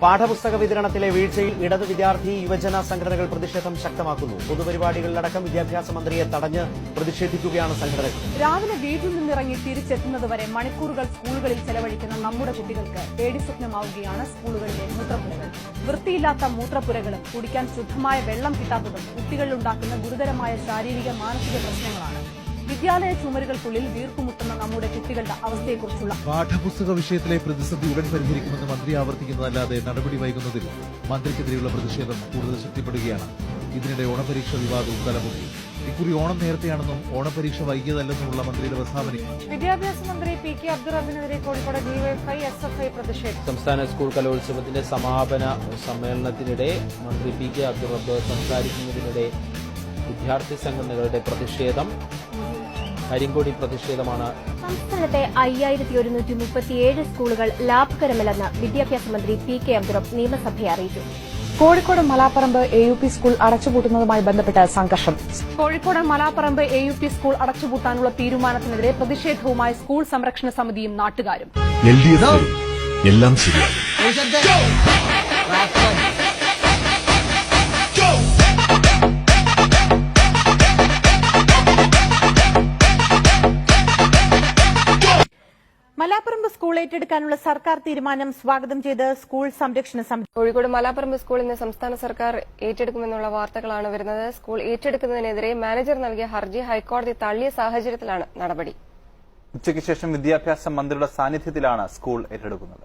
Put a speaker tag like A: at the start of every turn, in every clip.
A: പാഠപുസ്തക വിതരണത്തിലെ വീഴ്ചയിൽ ഇടത് വിദ്യാർത്ഥി യുവജന സംഘടനകൾ പ്രതിഷേധം ശക്തമാക്കുന്നു. പൊതുപരിപാടികളിലടക്കം വിദ്യാഭ്യാസ മന്ത്രിയെ തടഞ്ഞ് പ്രതിഷേധിക്കുകയാണ് സംഘടനകൾ.
B: രാവിലെ വീട്ടിൽ നിന്നിറങ്ങി തിരിച്ചെത്തുന്നതുവരെ മണിക്കൂറുകൾ സ്കൂളുകളിൽ ചെലവഴിക്കുന്ന നമ്മുടെ കുട്ടികൾക്ക് പേടി സ്വപ്നമാവുകയാണ് സ്കൂളുകളിലെ മൂത്രപ്പുരകൾ. വൃത്തിയില്ലാത്ത മൂത്രപ്പുരകളും കുടിക്കാൻ ശുദ്ധമായ വെള്ളം കിട്ടാത്തതും കുട്ടികളിലുണ്ടാക്കുന്ന ഗുരുതരമായ ശാരീരിക മാനസിക പ്രശ്നങ്ങളാണ്. വിദ്യാലയ ചുമരുകൾക്കുള്ളിൽ വീർപ്പുമുട്ടുന്ന നമ്മുടെ കുട്ടികളുടെ അവസ്ഥയെക്കുറിച്ചുള്ള
C: പാഠപുസ്തക വിഷയത്തിലെ പ്രതിസന്ധി ഉടൻ പരിഹരിക്കുമെന്ന് മന്ത്രി ആവർത്തിക്കുന്നതല്ലാതെ നടപടി വൈകുന്നതിൽ മന്ത്രിക്കെതിരെയുള്ള പ്രതിഷേധം കൂടുതൽ ശക്തിപ്പെടുകയാണ്. ഇതിനിടെ ഓണപരീക്ഷ വിവാദവും തലമുട്ടി. ഇക്കുറി ഓണം നേരത്തെയാണെന്നും ഓണപരീക്ഷ വൈകിയതല്ലെന്നുമുള്ള മന്ത്രിയുടെ പ്രസ്താവന.
B: വിദ്യാഭ്യാസ മന്ത്രി പി കെ അബ്ദുൾ റബ്ബിനെതിരെ കോഴിക്കോട് ഡിവൈഎഫ്ഐ SFI പ്രതിഷേധം.
D: സംസ്ഥാന സ്കൂൾ കലോത്സവത്തിന്റെ സമാപന സമ്മേളനത്തിനിടെ മന്ത്രി പി കെ അബ്ദുൾ റബ്ബ് സംസാരിക്കുന്നതിനിടെ വിദ്യാർത്ഥി സംഘടനകളുടെ പ്രതിഷേധം, കരിങ്കോടി പ്രതിഷേധമാണ്.
E: സംസ്ഥാനത്തെ 5137 സ്കൂളുകൾ ലാഭകരമല്ലെന്ന് വിദ്യാഭ്യാസ മന്ത്രി പി കെ അബ്ദുൾ റബ്ബ് നിയമസഭയെ അറിയിച്ചു.
B: കോഴിക്കോട് മലാപ്പറമ്പ് AUP സ്കൂൾ അടച്ചുപൂട്ടുന്നതുമായി ബന്ധപ്പെട്ട സംഘർഷം. കോഴിക്കോട് മലാപ്പറമ്പ് AUP സ്കൂൾ അടച്ചുപൂട്ടാനുള്ള തീരുമാനത്തിനെതിരെ പ്രതിഷേധവുമായി സ്കൂൾ സംരക്ഷണ സമിതിയും നാട്ടുകാരും.
C: എല്ലാം ശരിയാണ്.
B: മലാപ്പറമ്പ് സ്കൂൾ ഏറ്റെടുക്കാനുള്ള സർക്കാർ തീരുമാനം സ്വാഗതം ചെയ്ത് സ്കൂൾ സംരക്ഷണ സമിതി.
F: കോഴിക്കോട് മലാപ്പറമ്പ് സ്കൂളിന് സംസ്ഥാന സർക്കാർ ഏറ്റെടുക്കുമെന്നുള്ള വാർത്തകളാണ് വരുന്നത്. സ്കൂൾ ഏറ്റെടുക്കുന്നതിനെതിരെ മാനേജർ നൽകിയ ഹർജി ഹൈക്കോടതി തള്ളിയ സാഹചര്യത്തിലാണ് നടപടി.
G: ഉച്ചയ്ക്ക് ശേഷം വിദ്യാഭ്യാസ മന്ത്രിയുടെ സാന്നിധ്യത്തിലാണ് സ്കൂൾ ഏറ്റെടുക്കുന്നത്.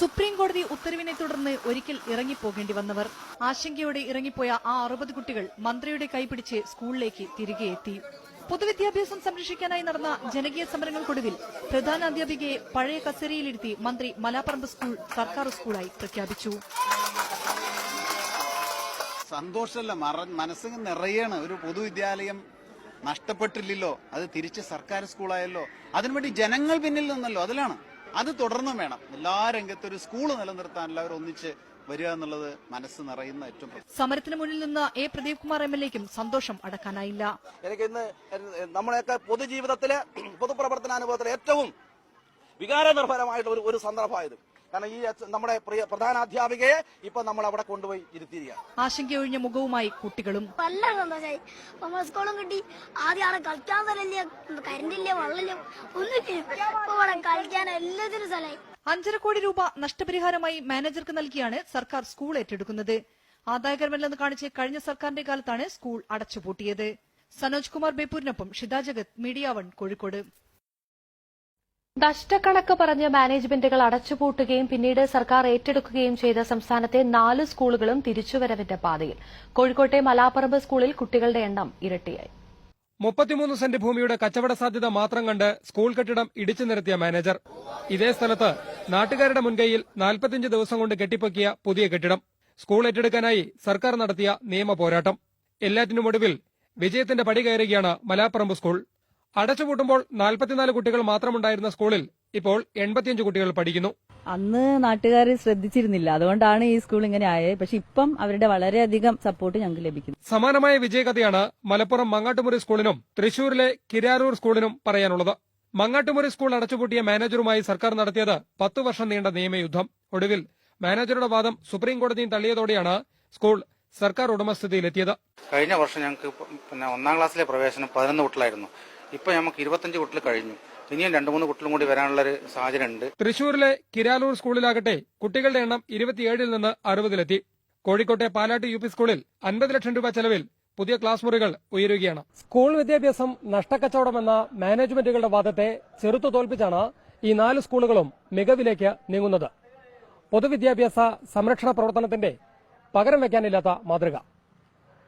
H: സുപ്രീംകോടതി ഉത്തരവിനെ തുടർന്ന് ഒരിക്കൽ ഇറങ്ങിപ്പോകേണ്ടി വന്നവർ, ആശങ്കയോടെ ഇറങ്ങിപ്പോയ ആ 60 കുട്ടികൾ മന്ത്രിയുടെ കൈപിടിച്ച് സ്കൂളിലേക്ക് തിരികെ എത്തി. പൊതുവിദ്യാഭ്യാസം സംരക്ഷിക്കാനായി നടന്ന ജനകീയ സമരങ്ങൾക്കൊടുവിൽ പ്രധാന അധ്യാപികയെ പഴയ കസേരയിലിരുത്തി മന്ത്രി മലാപ്പറമ്പ് സ്കൂൾ സർക്കാർ സ്കൂളായി പ്രഖ്യാപിച്ചു.
I: സന്തോഷമല്ല, മനസ്സിന് നിറയാണ്. ഒരു പൊതുവിദ്യാലയം നഷ്ടപ്പെട്ടില്ലല്ലോ, അത് തിരിച്ച് സർക്കാർ സ്കൂളായല്ലോ. അതിനുവേണ്ടി ജനങ്ങൾ പിന്നിൽ നിന്നല്ലോ, അതിലാണ്. അത് തുടർന്നും വേണം. എല്ലാ രംഗത്തും ഒരു സ്കൂൾ നിലനിർത്താൻ എല്ലാവരും ഒന്നിച്ച് വരിക എന്നുള്ളത് മനസ്സ് നിറയുന്ന ഏറ്റവും.
H: സമരത്തിന് മുന്നിൽ നിന്ന് A. പ്രദീപ് കുമാർ MLAയ്ക്കും സന്തോഷം അടക്കാനായില്ല.
J: എനിക്ക് ഇന്ന് നമ്മുടെയൊക്കെ പൊതുജീവിതത്തിലെ പൊതുപ്രവർത്തനാനുഭവത്തിലെ ഏറ്റവും വികാരനിർഭരമായിട്ടുള്ള ഒരു സന്ദർഭമായത്. കാരണം ഈ നമ്മുടെ പ്രിയ പ്രധാന അധ്യാപികയെ ഇപ്പൊ നമ്മൾ അവിടെ കൊണ്ടുപോയി ഇരുത്തിയിരിക്കുകയാണ്.
H: ആശങ്കയൊഴിഞ്ഞ മുഖവുമായി കുട്ടികളും.
K: നല്ല സന്തോഷമായി. സ്കൂളും കിട്ടി. ആദ്യം അവിടെ കളിക്കാൻ സ്ഥലമില്ല, കരണ്ടില്ല, വെള്ളമില്ല, ഒന്നും കളിക്കാൻ എല്ലാത്തിനും സ്ഥലമായി.
H: 5.5 കോടി രൂപ നഷ്ടപരിഹാരമായി മാനേജർക്ക് നൽകിയാണ് സർക്കാർ സ്കൂൾ ഏറ്റെടുക്കുന്നത്. ആദായകരമല്ലെന്ന് കാണിച്ച് കഴിഞ്ഞ സർക്കാരിന്റെ കാലത്താണ് സ്കൂൾ അടച്ചുപൂട്ടിയത്. സനോജ് കുമാർ ബേപ്പൂരിനൊപ്പം ഷിത ജഗത്, മീഡിയ 1 കോഴിക്കോട്.
E: നഷ്ടക്കണക്ക് പറഞ്ഞ് മാനേജ്മെന്റുകൾ അടച്ചുപൂട്ടുകയും പിന്നീട് സർക്കാർ ഏറ്റെടുക്കുകയും ചെയ്ത സംസ്ഥാനത്തെ 4 സ്കൂളുകളും തിരിച്ചുവരവിന്റെ പാതയിൽ. കോഴിക്കോട്ടെ മലാപ്പറമ്പ് സ്കൂളിൽ കുട്ടികളുടെ എണ്ണം ഇരട്ടിയായി.
L: 33 സെന്റ് ഭൂമിയുടെ കച്ചവട സാധ്യത മാത്രം കണ്ട് സ്കൂൾ കെട്ടിടം ഇടിച്ചു നിരത്തിയ മാനേജർ. ഇതേ സ്ഥലത്ത് നാട്ടുകാരുടെ മുൻകൈയിൽ 45 ദിവസം കൊണ്ട് കെട്ടിപ്പൊക്കിയ പുതിയ കെട്ടിടം. സ്കൂൾ ഏറ്റെടുക്കാനായി സർക്കാർ നടത്തിയ നിയമ പോരാട്ടം. എല്ലാറ്റിനുമൊടുവിൽ വിജയത്തിന്റെ പടി കയറുകയാണ് മലാപ്പറമ്പ് സ്കൂൾ. അടച്ചുപൂട്ടുമ്പോൾ 44 കുട്ടികൾ മാത്രമുണ്ടായിരുന്ന സ്കൂളിൽ ഇപ്പോൾ 85 കുട്ടികൾ പഠിക്കുന്നു.
M: അന്ന് നാട്ടുകാർ ശ്രദ്ധിച്ചിരുന്നില്ല, അതുകൊണ്ടാണ് ഈ സ്കൂൾ ഇങ്ങനെ ആയത്. പക്ഷെ ഇപ്പം അവരുടെ വളരെയധികം സപ്പോർട്ട് ഞങ്ങൾക്ക് ലഭിക്കുന്നു.
L: സമാനമായ വിജയകഥയാണ് മലപ്പുറം മങ്ങാട്ടുമുറി സ്കൂളിനും തൃശൂരിലെ കിരാരൂർ സ്കൂളിനും പറയാനുള്ളത്. മങ്ങാട്ടുമുറി സ്കൂൾ അടച്ചുപൂട്ടിയ മാനേജറുമായി സർക്കാർ നടത്തിയത് 10 വർഷം നീണ്ട നിയമയുദ്ധം. ഒടുവിൽ മാനേജറുടെ വാദം സുപ്രീംകോടതിയും തള്ളിയതോടെയാണ് സ്കൂൾ സർക്കാർ ഉടമസ്ഥതയിലെത്തിയത്.
J: കഴിഞ്ഞ വർഷം ഞങ്ങൾക്ക് 1ാം ക്ലാസ്സിലെ പ്രവേശനം 11 കുട്ടികളായിരുന്നു. ഇപ്പൊ നമുക്ക് 25 കുട്ടികൾ കഴിഞ്ഞു. ഇനിയും 2-3 കുട്ടികളും കൂടി വരാനുള്ള ഒരു സാഹചര്യം ഉണ്ട്.
L: തൃശൂരിലെ കിരാലൂർ സ്കൂളിലാകട്ടെ കുട്ടികളുടെ എണ്ണം 27-ൽ നിന്ന് 60-ലെത്തി. കോഴിക്കോട്ടെ പാലാട്ട് UP സ്കൂളിൽ 50 ലക്ഷം രൂപ ചെലവിൽ പുതിയ ക്ലാസ് മുറികൾ ഉയരുകയാണ്. സ്കൂൾ വിദ്യാഭ്യാസം നഷ്ടക്കച്ചവടമെന്ന മാനേജ്മെന്റുകളുടെ വാദത്തെ ചെറുത്തു തോൽപ്പിച്ചാണ് ഈ 4 സ്കൂളുകളും മികവിലേക്ക് നീങ്ങുന്നത്. പൊതുവിദ്യാഭ്യാസ സംരക്ഷണ പ്രവർത്തനത്തിന്റെ പകരം വയ്ക്കാനില്ലാത്ത മാതൃക.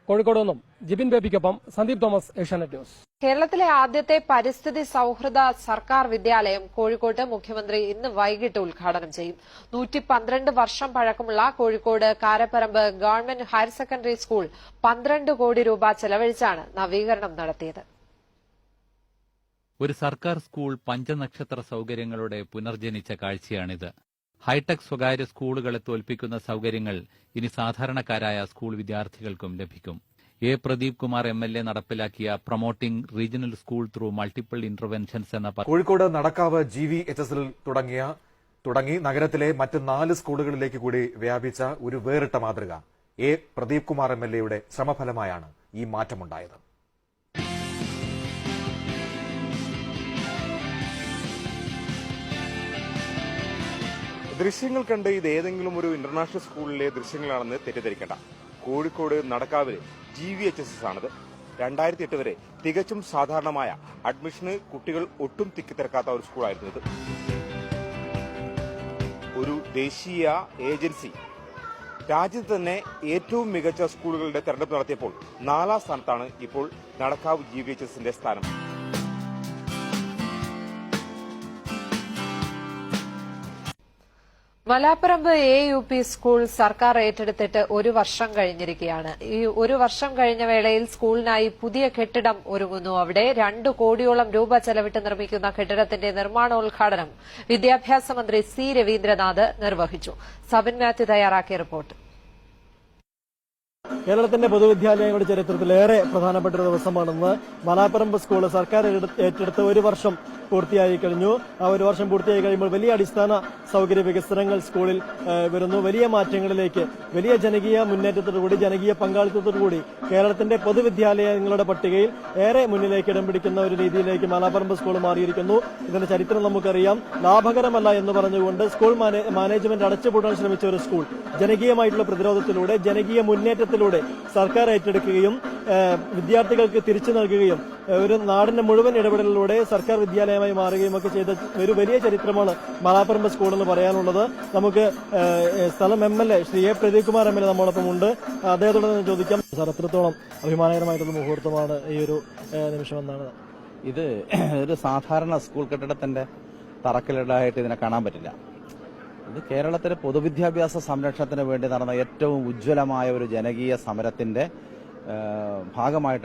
L: കോഴിക്കോട് നിന്നും ജിബിൻ ബേബിക്കൊപ്പം സന്ദീപ് തോമസ്, ഏഷ്യാനെറ്റ് ന്യൂസ്.
F: കേരളത്തിലെ ആദ്യത്തെ പരിസ്ഥിതി സൌഹൃദ സർക്കാർ വിദ്യാലയം കോഴിക്കോട്ട് മുഖ്യമന്ത്രി ഇന്ന് വൈകിട്ട് ഉദ്ഘാടനം ചെയ്യും. 112 വർഷം പഴക്കമുള്ള Kozhikode Karaparamba government higher secondary school 12 കോടി രൂപ ചെലവഴിച്ചാണ് നവീകരണം നടത്തിയത്.
N: ഒരു സർക്കാർ സ്കൂൾ പഞ്ചനക്ഷത്ര സൌകര്യങ്ങളോടെ പുനർജനിച്ച കാഴ്ചയാണിത്. ഹൈടെക് സ്വകാര്യ സ്കൂളുകളെ തോൽപ്പിക്കുന്ന സൌകര്യങ്ങൾ ഇനി സാധാരണക്കാരായ സ്കൂൾ വിദ്യാർത്ഥികൾക്കും ലഭിക്കും. എ പ്രദീപ് കുമാർ MLA നടപ്പിലാക്കിയ promoting regional school through multiple interventions എന്ന
C: കോഴിക്കോട് നടക്കാവ് GVHSൽ തുടങ്ങി നഗരത്തിലെ മറ്റ് 4 സ്കൂളുകളിലേക്ക് കൂടി വ്യാപിച്ച ഒരു വേറിട്ട മാതൃക എ പ്രദീപ് കുമാർ MLAയുടെ ശ്രമഫലമായാണ് ഈ മാറ്റമുണ്ടായത്.
O: ദൃശ്യങ്ങൾ കണ്ട് ഇത് ഏതെങ്കിലും ഒരു ഇന്റർനാഷണൽ സ്കൂളിലെ ദൃശ്യങ്ങളാണെന്ന് തെറ്റിദ്ധരിക്കേണ്ട. കോഴിക്കോട് നടക്കാവിലെ GVHS ആണിത്. 2008 വരെ തികച്ചും സാധാരണമായ അഡ്മിഷന് കുട്ടികൾ ഒട്ടും തിക്കിത്തിരക്കാത്ത ഒരു സ്കൂളായിരുന്നു ഇത്. ഒരു ദേശീയ ഏജൻസി രാജ്യത്ത് തന്നെ ഏറ്റവും മികച്ച സ്കൂളുകളുടെ തെരഞ്ഞെടുപ്പ് നടത്തിയപ്പോൾ 4ാം സ്ഥാനത്താണ് ഇപ്പോൾ നടക്കാവ് GVHSന്റെ സ്ഥാനം.
F: മലാപ്പറമ്പ് AUP സ്കൂൾ സർക്കാർ ഏറ്റെടുത്തിട്ട് 1 വർഷം കഴിഞ്ഞിരിക്കുകയാണ്. ഈ 1 വർഷം കഴിഞ്ഞ വേളയിൽ സ്കൂളിനായി പുതിയ കെട്ടിടം ഒരുങ്ങുന്നു. അവിടെ 2 കോടിയോളം രൂപ ചെലവിട്ട് നിർമ്മിക്കുന്ന കെട്ടിടത്തിന്റെ നിർമ്മാണോദ്ഘാടനം വിദ്യാഭ്യാസ മന്ത്രി C രവീന്ദ്രനാഥ് നിർവഹിച്ചു. സബിൻ മാത്യു തയ്യാറാക്കിയ റിപ്പോർട്ട്.
P: കേരളത്തിന്റെ പൊതുവിദ്യാലയങ്ങളുടെ ചരിത്രത്തിലേറെ പ്രധാനപ്പെട്ട ഒരു ദിവസമാണെന്ന്. മലാപ്പറമ്പ് സ്കൂൾ സർക്കാർ ഏറ്റെടുത്ത് 1 വർഷം പൂർത്തിയായി കഴിഞ്ഞു. ആ 1 വർഷം പൂർത്തിയായി കഴിയുമ്പോൾ വലിയ അടിസ്ഥാന സൗകര്യ വികസനങ്ങൾ സ്കൂളിൽ വരുന്നു. വലിയ മാറ്റങ്ങളിലേക്ക്, വലിയ ജനകീയ മുന്നേറ്റത്തോടുകൂടി, ജനകീയ പങ്കാളിത്തത്തോടുകൂടി കേരളത്തിന്റെ പൊതുവിദ്യാലയങ്ങളുടെ പട്ടികയിൽ ഏറെ മുന്നിലേക്ക് ഇടം പിടിക്കുന്ന ഒരു രീതിയിലേക്ക് മലാപ്പറമ്പ് സ്കൂൾ മാറിയിരിക്കുന്നു. ഇതിന്റെ ചരിത്രം നമുക്കറിയാം. ലാഭകരമല്ല എന്ന് പറഞ്ഞുകൊണ്ട് സ്കൂൾ മാനേജ്മെന്റ് അടച്ചുപൂട്ടാൻ ശ്രമിച്ച ഒരു സ്കൂൾ ജനകീയമായിട്ടുള്ള പ്രതിരോധത്തിലൂടെ, ജനകീയ മുന്നേറ്റത്തിലൂടെ സർക്കാർ ഏറ്റെടുക്കുകയും വിദ്യാർത്ഥികൾക്ക് തിരിച്ചു നൽകുകയും ഒരു നാടിന്റെ മുഴുവൻ ഇടപെടലിലൂടെ സർക്കാർ വിദ്യാലയമായി മാറുകയും ഒക്കെ ചെയ്ത ഒരു വലിയ ചരിത്രമാണ് മലാപ്പറമ്പ് സ്കൂൾ എന്ന് പറയാനുള്ളത്. നമുക്ക് സ്ഥലം MLA Shri A Pradeep Kumar MLA നമ്മളൊപ്പം ഉണ്ട്. അദ്ദേഹത്തോട് ചോദിക്കാം, സാർ, എത്രത്തോളം അഭിമാനകരമായിട്ടുള്ള മുഹൂർത്തമാണ് ഈ ഒരു നിമിഷം എന്നാണ്?
Q: ഇത് ഒരു സാധാരണ സ്കൂൾ കെട്ടിടത്തിന്റെ തറക്കല്ലിടായിട്ട് ഇതിനെ കാണാൻ പറ്റില്ല. ഇത് കേരളത്തിലെ പൊതുവിദ്യാഭ്യാസ സംരക്ഷണത്തിന് വേണ്ടി നടന്ന ഏറ്റവും ഉജ്ജ്വലമായ ഒരു ജനകീയ സമരത്തിന്റെ ഭാഗമായിട്ട്